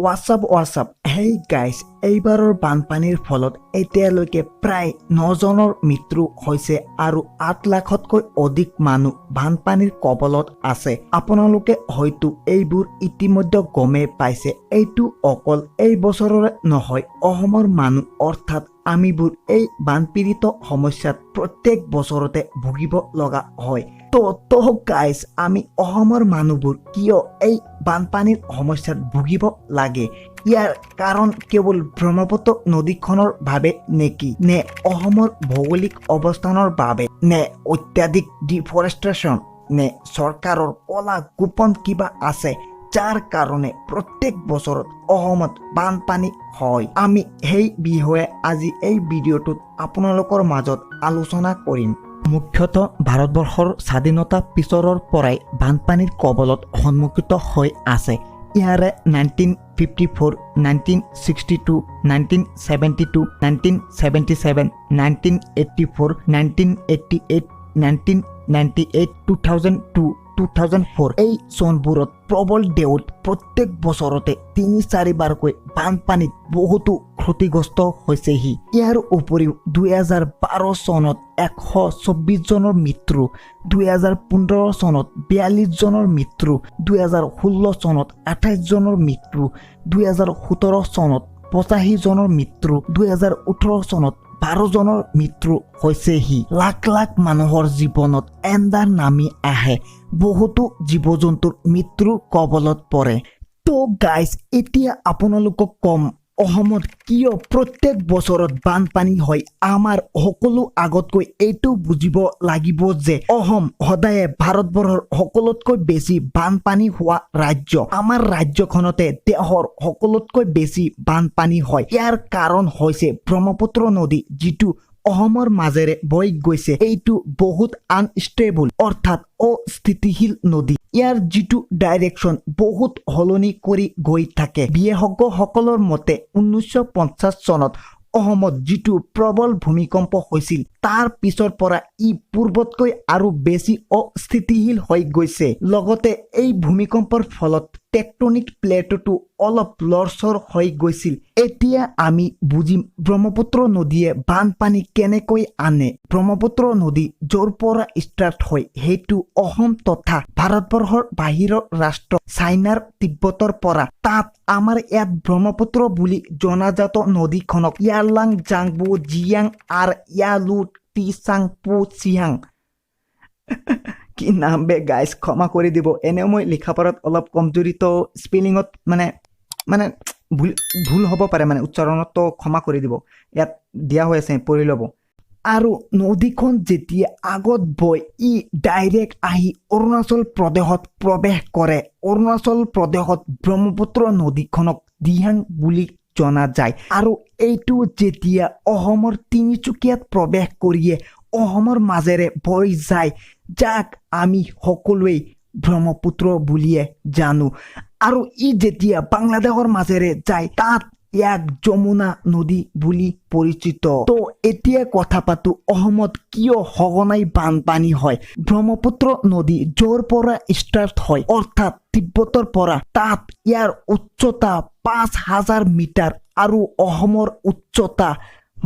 WhatsApp hey guys, এইবাৰৰ বানপানীৰ ফলত এতিয়ালৈকে প্ৰায় 9জনৰ মৃত্যু হৈছে আৰু 8 লাখতকৈ অধিক মানুহ বানপানীৰ কবলত আছে। আপোনালোকে হয়তো এইবোৰ ইতিমধ্যে গমেই পাইছে। এইটো অকল এই বছৰৰে নহয়, অসমৰ মানুহ অৰ্থাৎ আমিবোৰ এই বানপীড়িত সমস্যাত প্ৰত্যেক বছৰতে ভুগিব লগা হয়। তো গাইজ, আমি অসমৰ মানুহবোৰ কিয় এই বানপানীৰ সমস্যাত ভুগিব লাগে? ইয়াৰ কাৰণ কেৱল ব্ৰহ্মপুত্ৰ নদীখনৰ বাবে নেকি? নে অসমৰ ভৌগোলিক অৱস্থানৰ বাবে? নে অত্যাধিক ডিফৰেষ্টেশ্যন? নে চৰকাৰৰ কলা গোপন কিবা আছে যাৰ কাৰণে প্ৰত্যেক বছৰত অসমত বানপানী হয়? আমি সেই বিষয়ে আজি এই ভিডিঅ'টোত আপোনালোকৰ মাজত আলোচনা কৰিম। মুখ্যতঃ ভাৰতবৰ্ষৰ স্বাধীনতা পিছৰৰ পৰাই বানপানীৰ কবলত সন্মুখীন হৈ আছে। ইয়াৰে 1954, 1962, 1972, 1977, 1984, 1988, 1998, 2002, 2004 এই চনবোৰত প্ৰবল ঢৌত প্ৰত্যেক বছৰতে 3-4 বাৰকৈ বানপানীত বহুতো ক্ষতিগ্ৰস্ত হৈছেহি। ইয়াৰ উপৰিও 2012 চনত 124 জনৰ মৃত্যু, 2015 চনত 42 জনৰ মৃত্যু, 2016 চনত 28 জনৰ মৃত্যু, 2017 চনত 85 জনৰ মৃত্যু, 2018 চনত 12 জনৰ মৃত্যু হৈছেহি। লাখ লাখ মানুহৰ জীৱনত এন্ধাৰ নামি আহে, বহুতো জীৱ জন্তুৰ মৃত্যুৰ কবলত পৰে। তো গাইজ, এতিয়া আপোনালোকক কম অসমত কিয় প্ৰত্যেক বছৰত বানপানী হয়। আমাৰ সকলো আগতকৈ এইটো বুজিব লাগিব যে অসম সদায়ে ভাৰতবৰ্ষৰ সকলোতকৈ বেছি বানপানী হোৱা ৰাজ্য। আমাৰ ৰাজ্যখনতে দেশৰ সকলোতকৈ বেছি বানপানী হয়। ইয়াৰ কাৰণ হৈছে ব্ৰহ্মপুত্ৰ নদী, যিটো অসমৰ মাজেৰে বৈ গৈছে। এইটো বহুত আনষ্টেবল অৰ্থাৎ অস্থিতিশীল নদী। ইয়াৰ যিটো ডাইৰেকশ্যন বহুত সলনি কৰি গৈ থাকে। বিশেষজ্ঞসকলৰ মতে 1950 চনত অসমত যিটো প্ৰবল ভূমিকম্প হৈছিল, তাৰ পিছৰ পৰা ই পূৰ্বতকৈ আৰু বেছি অস্থিতিশীল হৈ গৈছে। লগতে এই ভূমিকম্পৰ ফলত টেকটনিক প্লেটতো অলপ লৰচৰ হৈ গৈছিল। এতিয়া আমি বুজিম ব্ৰহ্মপুত্ৰ নদীয়ে বানপানী কেনেকৈ আনে। ব্ৰহ্মপুত্ৰ নদী য'ৰ পৰা ষ্টাৰ্ট হয় সেইটো অসম তথা ভাৰতবৰ্ষৰ বাহিৰৰ ৰাষ্ট্ৰ চাইনাৰ তিব্বতৰ পৰা। তাত আমাৰ ইয়াত ব্ৰহ্মপুত্ৰ বুলি জনাজাত নদীখনক ইয়াৰলাং জাংবু জিয়াং আৰ ইয়ালু টিচাংপু চিয়াং কি নাম বে গাইজ, ক্ষমা কৰি দিব। এনেও মই লিখা পঢ়াত অলপ কমজুৰি, তো স্পেলিঙত মানে ভুল হ'ব পাৰে, মানে উচ্চাৰণত, তো ক্ষমা কৰি দিব। ইয়াত দিয়া হৈ আছে, পঢ়ি ল'ব। আৰু নদীখন যেতিয়া আগত বৈ ই ডাইৰেক্ট আহি অৰুণাচল প্ৰদেশত প্ৰৱেশ কৰে। অৰুণাচল প্ৰদেশত ব্ৰহ্মপুত্ৰ নদীখনক দিহাং বুলি জনা যায়। আৰু এইটো যেতিয়া অসমৰ তিনিচুকীয়াত প্ৰৱেশ কৰিয়ে অসমৰ মাজেৰে বৈ যায়, যাক আমি সকলোৱে ব্ৰহ্মপুত্ৰ বুলিয়ে জানো। আৰু ই যেতিয়া বাংলাদেশৰ মাজেৰে যায়, তাত ইয়াক যমুনা নদী বুলি পৰিচিত। তো এতিয়া কথা পাতো অসমত কিয় সঘনাই বানপানী হয়। ব্ৰহ্মপুত্ৰ নদী য'ৰ পৰা ষ্টাৰ্ট হয় অৰ্থাৎ তিব্বতৰ পৰা, তাত ইয়াৰ উচ্চতা 5000 মিটাৰ আৰু অসমৰ উচ্চতা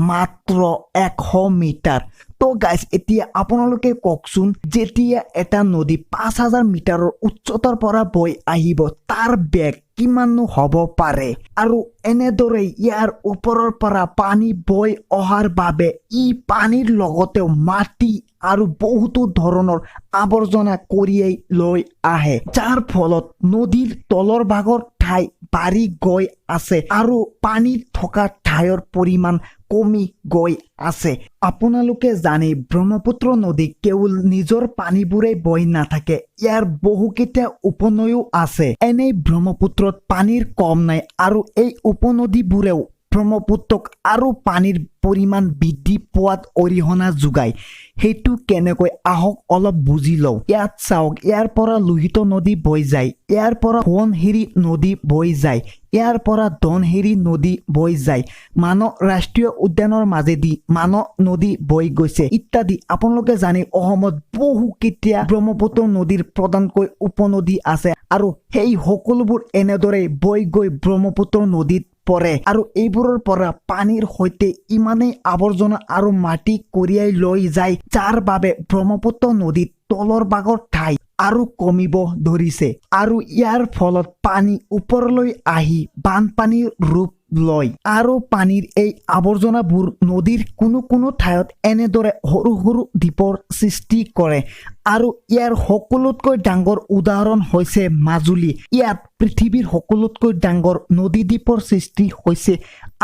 মাত্ৰ 100 মিটাৰ। তো গাইজ, এতিয়া আপোনালোকে কওকচোন, যেতিয়া এটা নদী 5000 মিটাৰৰ উচ্চতাৰ পৰা বৈ আহিব, তাৰ বেগ কিমাননো হ'ব পাৰে? আৰু এনেদৰে ইয়াৰ ওপৰৰ পৰা পানী বৈ অহাৰ বাবে ই পানীৰ লগতেও মাটি আৰু বহুতো ধৰণৰ আৱৰ্জনা কঢ়িয়াই লৈ আহে, যাৰ ফলত নদীৰ তলৰ ভাগৰ ঠাই বাঢ়ি গৈ আছে আৰু পানীত থকা ঠাইৰ পৰিমাণ কমি গৈ আছে। আপোনালোকে জানে ব্ৰহ্মপুত্ৰ নদী কেৱল নিজৰ পানীবোৰে বৈ নাথাকে, ইয়াৰ বহুকেইটা উপনৈও আছে। এনেই ব্ৰহ্মপুত্ৰত পানীৰ কম নাই আৰু এই উপনদীবোৰেও ব্ৰহ্মপুত্ৰক আৰু পানীৰ পৰিমাণ বৃদ্ধি পোৱাত অৰিহণা যোগায় সেইটো কেনেকৈ আহক অলপ বুজি লওঁ ইয়াত চাওক ইয়াৰ পৰা লোহিত নদী বৈ যায় ইয়াৰ পৰা সোৱণশিৰি নদী বৈ যায় ইয়াৰ পৰা ধনশিৰি নদী বৈ যায় মানস ৰাষ্ট্ৰীয় উদ্যানৰ মাজেদি মানস নদী বৈ গৈছে ইত্যাদি আপোনালোকে জানে অসমত বহু কেতিয়া ব্ৰহ্মপুত্ৰ নদীৰ প্ৰধানকৈ উপনদী আছে আৰু সেই সকলোবোৰ এনেদৰে বৈ গৈ ব্ৰহ্মপুত্ৰ নদীত পৰে আৰু এইবোৰৰ পৰা পানীৰ সৈতে ইমানেই আৱৰ্জনা আৰু মাটি কঢ়িয়াই লৈ যায় যাৰ বাবে ব্ৰহ্মপুত্ৰ নদীত তলৰ ভাগৰ ঠাই আৰু কমিব ধৰিছে আৰু ইয়াৰ ফলত পানী ওপৰলৈ আহি বানপানীৰ ৰূপ লয় আৰু পানীৰ এই আৱৰ্জনাবোৰ নদীৰ কোনো ঠাইত এনেদৰে সৰু সৰু দ্বীপৰ সৃষ্টি কৰে আৰু ইয়াৰ সকলোতকৈ ডাঙৰ উদাহৰণ হৈছে মাজুলী ইয়াত পৃথিৱীৰ সকলোতকৈ ডাঙৰ নদী দ্বীপৰ সৃষ্টি হৈছে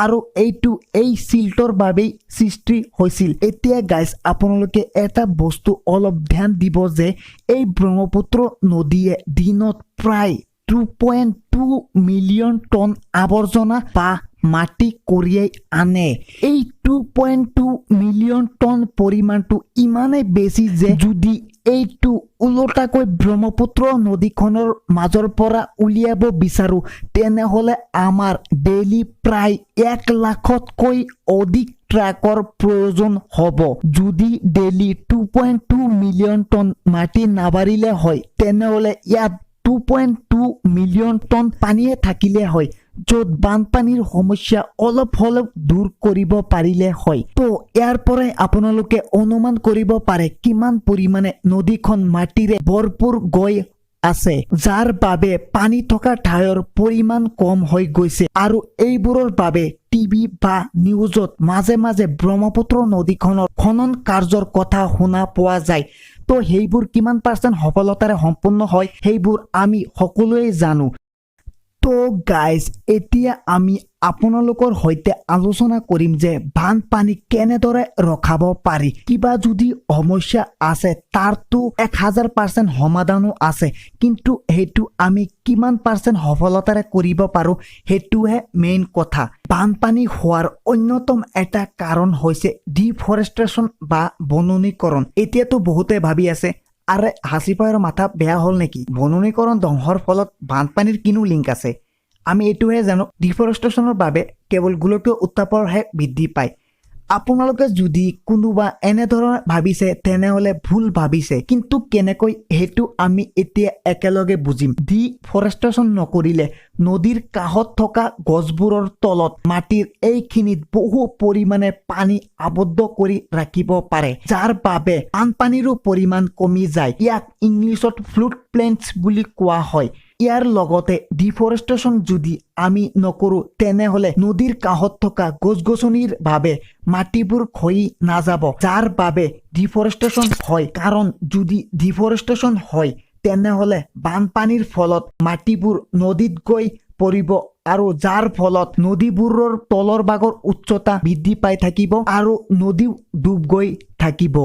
আৰু এইটো এই চিল্টৰ বাবেই সৃষ্টি হৈছিল এতিয়া গাইজ আপোনালোকে এটা বস্তু অলপ ধ্যান দিব যে এই ব্ৰহ্মপুত্ৰ নদীয়ে দিনত প্ৰায় 2.2 মিলিয়ন টন আৱৰ্জনা বা মাটি কঢ়িয়াই আনে এই 2.2 মিলিয়ন টন পৰিমাণটো ইমানেই বেছি যে যদি এইটো উলটাকৈ ব্ৰহ্মপুত্ৰ নদীখনৰ মাজৰ পৰা উলিয়াব বিচাৰো তেনেহলে আমাৰ ডেইলি প্ৰায় 1 লাখতকৈ অধিক ট্ৰাকৰ প্ৰয়োজন হ'ব যদি ডেইলি 2.2 মিলিয়ন টন মাটি নাবাৰিলে হয় তেনেহলে ইয়াত 2.2 মিলিয়ন টন পানীয়ে থাকিলে হয় য'ত বানপানীৰ সমস্যা অলপ দূৰ কৰিব পাৰিলে হয় তো ইয়াৰ পৰাই আপোনালোকে অনুমান কৰিব পাৰে কিমান পৰিমাণে নদীখন মাটিৰে ভৰপূৰ গৈ আছে যাৰ বাবে পানী থকা ঠাইৰ পৰিমাণ কম হৈ গৈছে আৰু এইবোৰৰ বাবে টিভি বা নিউজত মাজে মাজে ব্ৰহ্মপুত্ৰ নদীখনৰ খনন কাৰ্যৰ কথা শুনা পোৱা যায় তো সেইবোৰ কিমান পাৰ্চেণ্ট সফলতাৰে সম্পূৰ্ণ হয় সেইবোৰ আমি সকলোৱে জানো তো গাইজ এতিয়া আমি আপোনালোকৰ সৈতে আলোচনা কৰিম যে বানপানী কেনেদৰে ৰখাব পাৰি কিবা যদি সমস্যা আছে তাৰতো 1000% সমাধানো আছে কিন্তু সেইটো আমি কিমান পাৰ্চেণ্ট সফলতাৰে কৰিব পাৰো সেইটোহে মেইন কথা বানপানী হোৱাৰ অন্যতম এটা কাৰণ হৈছে ডিফৰেষ্টেশ্যন বা বননীকৰণ এতিয়াতো বহুতে ভাবি আছে আৰে হাসিপাইৰ মাথা বেয়া হ'ল নেকি বননীকৰণ ধ্বংসৰ ফলত বানপানীৰ কিনো লিংক আছে আমি এটোহে জানো ডিফৰেষ্টেশ্যনৰ বাবে কেৱল গোলকীয় উত্তাপৰহে বৃদ্ধি পায় আপোনালোকে যদি কোনোবা এনেধৰণৰ ভাবিছে তেনেহলে ভুল ভাবিছে কিন্তু কেনেকৈ হেতু আমি এতিয়া একেলগে বুজিম ডিফৰেষ্টেশ্যন নকৰিলে নদীৰ কাষত থকা গছবোৰৰ তলত মাটিৰ এইখিনিত বহু পৰিমাণে পানী আবদ্ধ কৰি ৰাখিব পাৰে যাৰ বাবে বানপানীৰো পৰিমাণ কমি যায় ইয়াক ইংলিছত ফ্লুড প্লেইনছ বুলি কোৱা হয় ইয়াৰ লগতে ডিফৰেষ্টেশ্যন যদি আমি নকৰো তেনেহলে নদীৰ কাষত থকা গছ-গছনিৰ বাবে মাটিবোৰ খহি নাযাব যাৰ বাবে ডিফৰেষ্টেশ্যন হয় কাৰণ যদি ডিফৰেষ্টেশ্যন হয় তেনেহলে বানপানীৰ ফলত মাটিবোৰ নদীত গৈ পৰিব আৰু যাৰ ফলত নদীবোৰৰ তলৰ ভাগৰ উচ্চতা বৃদ্ধি পাই থাকিব আৰু নদী ডুব গৈ থাকিব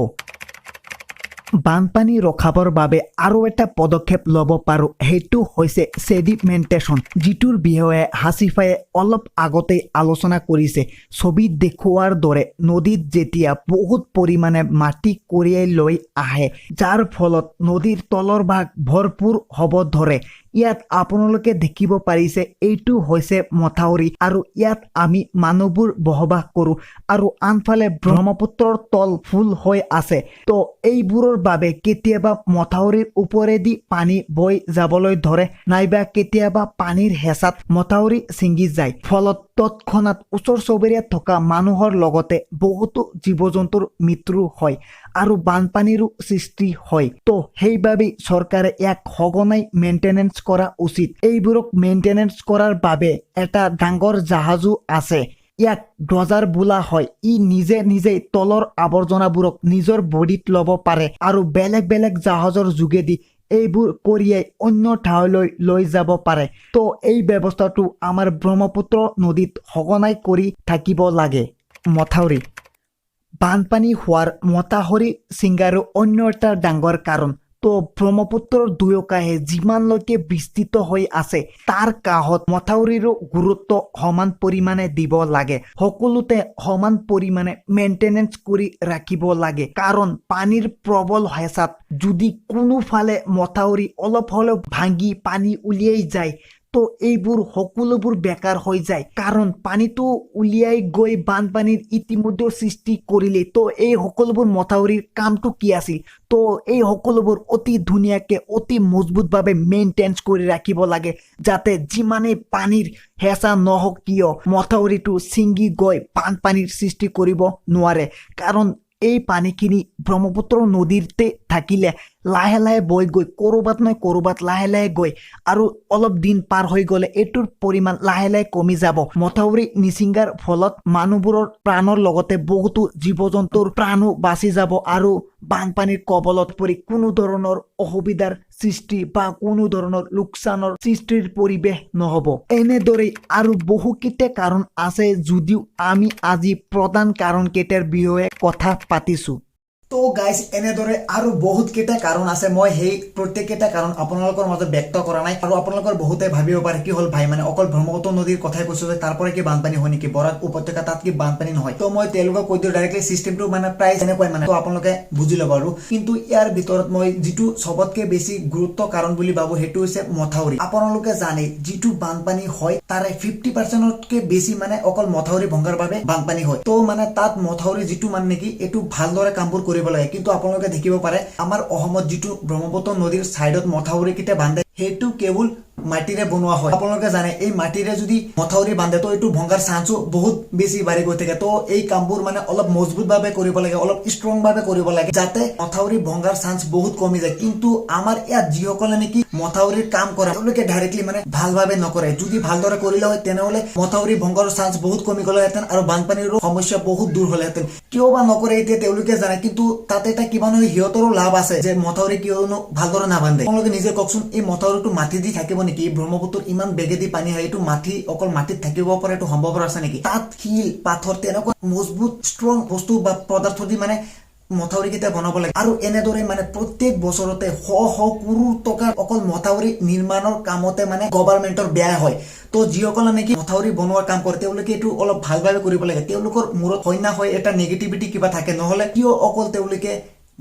বানপানী ৰখাবৰ বাবে আৰু এটা পদক্ষেপ ল'ব পাৰো হেতু হৈছে সেডিমেন্টেশন যিটোৰ বিষয়ে হাসিফায়ে অলপ আগতে আলোচনা কৰিছে ছবিত দেখুৱাৰ দৰে নদীত যেতিয়া বহুত পৰিমাণে মাটি কঢ়িয়াই লৈ আহে যাৰ ফলত নদীৰ তলৰ ভাগ ভৰপূৰ হ'ব ধৰে ইয়াত আপোনালোকে দেখিব পাৰিছে এইটো হৈছে মথাউৰি আৰু ইয়াত আমি মানুহবোৰ বসবাস কৰো আৰু আনফালে ব্ৰহ্মপুত্ৰৰ তল ফুল হৈ আছে তো এইবোৰৰ বাবে কেতিয়াবা মথাউৰিৰ ওপৰেদি পানী বৈ যাবলৈ ধৰে নাইবা কেতিয়াবা পানীৰ হেঁচাত মথাউৰি ছিঙি যায় ফলত তৎক্ষণাত ওচৰ চুবুৰীয়াত থকা মানুহৰ লগতে বহুতো জীৱ-জন্তুৰ মৃত্যু হয় আৰু বানপানীৰো সৃষ্টি হয় তো সেইবাবে চৰকাৰে ইয়াক সঘনাই মেইনটেনেন্স কৰা উচিত এইবোৰক মেইনটেনেন্স কৰাৰ বাবে এটা ডাঙৰ জাহাজো আছে ইয়াক ডজাৰ বোলা হয় ই নিজে তলৰ আৱৰ্জনাবোৰক নিজৰ বডিত ল'ব পাৰে আৰু বেলেগ বেলেগ জাহাজৰ যোগেদি এইবোৰ কঢ়িয়াই অন্য ঠাইলৈ লৈ যাব পাৰে তো এই ব্যৱস্থাটো আমাৰ ব্ৰহ্মপুত্ৰ নদীত সঘনাই কৰি থাকিব লাগে মথাউৰি বানপানী হোৱাৰ মথাউৰি ছিঙাৰো অন্য এটা ডাঙৰ কাৰণ তো ব্ৰহ্মপুত্ৰৰ দুয়োকাষে যিমানলৈকে বিস্তৃত হৈ আছে তাৰ কাষত মথাউৰিৰো গুৰুত্ব সমান পৰিমাণে দিব লাগে সকলোতে সমান পৰিমাণে মেইনটেনেন্স কৰি ৰাখিব লাগে কাৰণ পানীৰ প্ৰবল হেঁচাত যদি কোনোফালে মথাউৰি অলপ হ'লেও ভাঙি পানী উলিয়াই যায় তো এইবোৰ সকলোবোৰ বেকাৰ হৈ যায় কাৰণ পানীটো উলিয়াই গৈ বানপানীৰ ইতিমধ্যে সৃষ্টি কৰিলে তো এই সকলোবোৰ মথাউৰিৰ কামটো কি আছিল তো এই সকলোবোৰ অতি ধুনীয়াকৈ অতি মজবুতভাৱে মেইনটেনেন্স কৰি ৰাখিব লাগে যাতে যিমানেই পানীৰ হেঁচা নহওক কিয় মথাউৰিটো ছিঙি গৈ বানপানীৰ সৃষ্টি কৰিব নোৱাৰে কাৰণ এই পানীখিনি ব্ৰহ্মপুত্ৰ নদীতে থাকিলে লাহে লাহে বৈ গৈ ক'ৰবাত নহয় ক'ৰবাত লাহে লাহে গৈ আৰু অলপ দিন পাৰ হৈ গ'লে এইটোৰ পৰিমাণ লাহে লাহে কমি যাব মথাউৰি নিচিঙাৰ ফলত মানুহবোৰৰ প্ৰাণৰ লগতে বহুতো জীৱ জন্তুৰ প্ৰাণো বাচি যাব আৰু বানপানীৰ কবলত পৰি কোনো ধৰণৰ অসুবিধাৰ সৃষ্টি বা কোনো ধৰণৰ লোকচানৰ সৃষ্টিৰ পৰিৱেশ নহ'ব এনেদৰে আৰু বহুকেইটা কাৰণ আছে যদিও আমি আজি প্ৰধান কাৰণকেইটাৰ বিষয়ে কথা পাতিছোঁ তো গাইজ এনেদৰে আৰু বহুত কেইটা কাৰণ আছে মই সেই প্ৰত্যেককেইটা কাৰণ আপোনালোকৰ মাজত ব্যক্ত কৰা নাই আৰু আপোনালোকৰ বহুতে ভাবিব পাৰে কি হ'ল ভাই মানে অকল ব্ৰহ্মপুত্ৰ নদীৰ কথাই কৈছো যে তাৰ পৰা কি বানপানী হয় নেকি বৰাক উপত্যকা তাত কি বানপানী নহয় তো মই তেওঁলোকক কৈ দিওঁ ডাইৰেক্টলি চিষ্টেমটো মানে প্ৰায় এনেকুৱাই মানে তো আপোনালোকে বুজি ল'ব আৰু কিন্তু ইয়াৰ ভিতৰত মই যিটো সবতকে বেছি গুৰুত্ব কাৰণ বুলি ভাবো সেইটো হৈছে মথাউৰি আপোনালোকে জানে যিটো বানপানী হয় তাৰে 50%তকৈ বেছি মানে অকল মথাউৰি ভংগাৰ বাবে বানপানী হয় তো মানে তাত মথাউৰি যিটো মানে নেকি এইটো ভালদৰে কামবোৰ কৰিব লাগে কিন্তু আপোনালোকে দেখিব পাৰে আমাৰ অসমত যিটো ব্ৰহ্মপুত্ৰ নদীৰ সাইডত মথাউৰি কিটা বান্ধে সেইটো কেৱল মাটিৰে বনোৱা হয় আপোনালোকে জানে এই মাটিৰে যদি মথাউৰি বান্ধে তো এইটো ভংগাৰ চান্সও বহুত বেছি বাঢ়ি গৈ থাকে তো এই কামবোৰ মানে অলপ মজবুতভাৱে কৰিব লাগে অলপ ষ্ট্ৰং ভাৱে কৰিব লাগে যাতে মথাউৰি ভংগাৰ চান্স বহুত কমি যায় কিন্তু আমাৰ ইয়াত যিসকলে নেকি মথাউৰিৰ কাম কৰে তেওঁলোকে ডাইৰেক্টলি মানে ভালভাৱে নকৰে যদি ভালদৰে কৰিলে হয় তেনেহলে মথাউৰি ভংগাৰ চান্স বহুত কমি গ'লেহেঁতেন আৰু বানপানীৰ সমস্যা বহুত দূৰ হ'লেহেঁতেন কিয় বা নকৰে এতিয়া তেওঁলোকে জানে কিন্তু তাতে এটা কিবা নহয় সিহঁতৰো লাভ আছে যে মথাউৰি কিয়নো ভালদৰে নাবান্ধে আপোনালোকে নিজে কওকচোন এই মথাউৰিটো মাটি দি থাকিব নেকি ব্ৰহ্মপুত্ৰৰ ইমান বেগেদি পানী হয় এইটো মাটি অকল মাটিত থাকিব পাৰে এইটো সম্ভৱ আছে নেকি তাত শিল পাথৰ তেনেকুৱা মজবুত ষ্ট্ৰং বস্তু বা পদাৰ্থ দি মানে মথাউৰি কেইটা বনাব লাগে আৰু এনেদৰে মানে প্ৰত্যেক বছৰতে শ শ কোটি টকা অকল মথাউৰি নিৰ্মাণৰ কামতে মানে গভৰ্ণমেণ্টৰ ব্যয় হয় তো যিসকলে নেকি মথাউৰি বনোৱাৰ কাম কৰে তেওঁলোকে এইটো অলপ ভালভাৱে কৰিব লাগে তেওঁলোকৰ মূৰত হয় এটা নেগেটিভিটি কিবা থাকে নহলে কিয় অকল তেওঁলোকে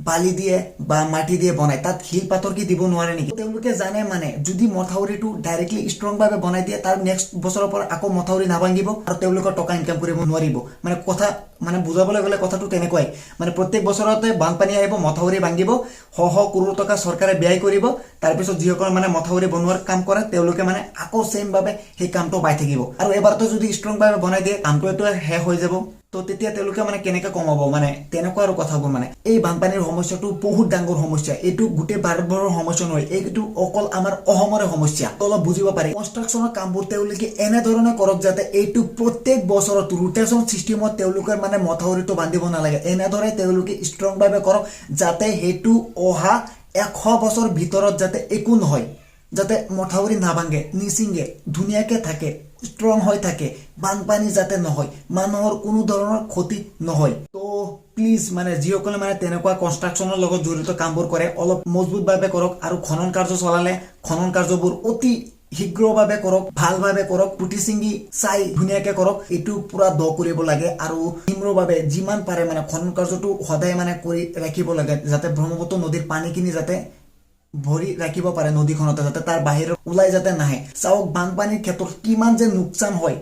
বালি দিয়ে বা মাটি দিয়ে বনায় তাত শিল পাথৰ কি দিব নোৱাৰে নেকি তেওঁলোকে জানে মানে যদি মথাউৰিটো ডাইৰেক্টলি ষ্ট্ৰং ভাৱে বনাই দিয়ে তাৰ নেক্সট বছৰৰ পৰা আকৌ মথাউৰি নাভাঙিব আৰু তেওঁলোকৰ টকা ইনকাম কৰিব নোৱাৰিব মানে কথা মানে বুজাবলৈ গ'লে কথাটো তেনেকুৱাই মানে প্ৰত্যেক বছৰতে বানপানী আহিব মথাউৰি ভাঙিব শ শ কোটি টকা চৰকাৰে ব্যয় কৰিব তাৰপিছত যিসকল মানে মথাউৰি বনোৱাৰ কাম কৰে তেওঁলোকে মানে আকৌ সেম ভাৱে সেই কামটো পাই থাকিব আৰু এবাৰতো যদি ষ্ট্ৰং ভাৱে বনাই দিয়ে কামটো শেষ হৈ যাব তো তেতিয়া তেওঁলোকে মানে কেনেকৈ কমাব মানে তেনেকুৱা আৰু কথাবোৰ মানে এই বানপানীৰ সমস্যাটো বহুত ডাঙৰ সমস্যা এইটো গোটেই ভাৰতবৰ্ষৰ সমস্যা নহয় এইটো অকল আমাৰ অসমৰে সমস্যা অলপ বুজিব পাৰি কনষ্ট্ৰাকশ্যনৰ কামবোৰ তেওঁলোকে এনেধৰণে কৰক যাতে এইটো প্ৰত্যেক বছৰত ৰোটেশ্যন চিষ্টেমত তেওঁলোকে মানে মথাউৰিটো বান্ধিব নালাগে এনেদৰে তেওঁলোকে ষ্ট্ৰং ভাৱে কৰক যাতে সেইটো অহা 100 বছৰ ভিতৰত যাতে একো নহয় যাতে মথাউৰি নাভাঙে নিচিঙে ধুনীয়াকে থাকে ষ্ট্ৰং হৈ থাকে বানপানী যাতে নহয় মানুহৰ কোনো ধৰণৰ ক্ষতি নহয় তো প্লিজ মানে যিসকলে মানে তেনেকুৱা কনষ্ট্ৰাকশ্যনৰ লগত জড়িত কামবোৰ কৰে অলপ মজবুতভাৱে কৰক আৰু খনন কাৰ্য চলালে খনন কাৰ্যবোৰ অতি শীঘ্ৰভাৱে কৰক ভালভাৱে কৰক পুটি চিঙি চাই ধুনীয়াকে কৰক এইটো পুৰা দ কৰিব লাগে আৰু নিম্ৰভাৱে যিমান পাৰে মানে খনন কাৰ্যটো সদায় মানে কৰি ৰাখিব লাগে যাতে ব্ৰহ্মপুত্ৰ নদীৰ পানীখিনি যাতে ভৰি ৰাখিব পাৰে নদীখনতে যাতে তাৰ বাহিৰত ওলাই যাতে নাহে চাওক বানপানীৰ ক্ষেত্ৰত কিমান যে লোকচান হয়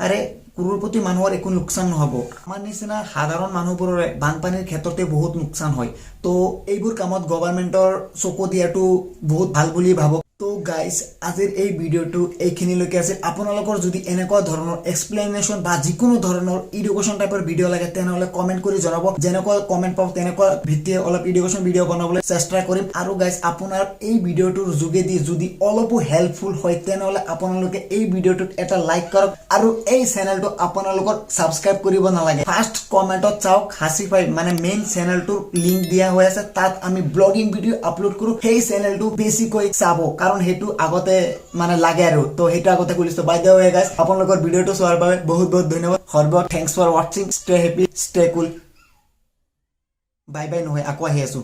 আৰে কোটিপতি মানুহৰ একো লোকচান নহব আমাৰ নিচিনা সাধাৰণ মানুহবোৰৰে বানপানীৰ ক্ষেত্ৰতে বহুত লোকচান হয় তো এইবোৰ কামত গভৰ্ণমেণ্টৰ চকু দিয়াটো বহুত ভাল বুলি ভাবো তো গাইজ আজিৰ এই ভিডিঅ'টো এইখিনিলৈকে আছিল আপোনালোকৰ যদি এনেকুৱা ধৰণৰ এক্সপ্লেনেশ্যন বা যিকোনো ধৰণৰ এডুকেশ্যন টাইপৰ ভিডিঅ' লাগে তেনেহ'লে কমেণ্ট কৰি জনাব যেনেকুৱা কমেণ্ট পাওঁ তেনেকুৱা ভিত্তিয়ে অলপ এডুকেশ্যন ভিডিঅ' বনাবলৈ চেষ্টা কৰিম আৰু গাইজ আপোনাৰ এই ভিডিঅ'টোৰ যোগেদি যদি অলপো হেল্পফুল হয় তেনেহ'লে আপোনালোকে এই ভিডিঅ'টোত এটা লাইক কৰক আৰু এই চেনেলটো আপোনালোকৰ ছাবস্ক্ৰাইব কৰিব নালাগে ফাৰ্ষ্ট কমেণ্টত চাওক হাসি 5 মানে মেইন চেনেলটোৰ লিংক দিয়া হৈ আছে তাত আমি ব্লগিং ভিডিঅ' আপলোড কৰোঁ সেই চেনেলটো বেছিকৈ চাব কাৰণ হেতু আগতে মানে লাগে আৰু তো হেতু আগতে খুলিছো বাই দ্য ওয়ে গাইস আপোনালোকৰ ভিডিঅ'টো চোৱাৰ বাবে বহুত বহুত ধন্যবাদ হৰবক thanks for watching stay happy stay cool bye bye নহয় আকৌ আহি আছো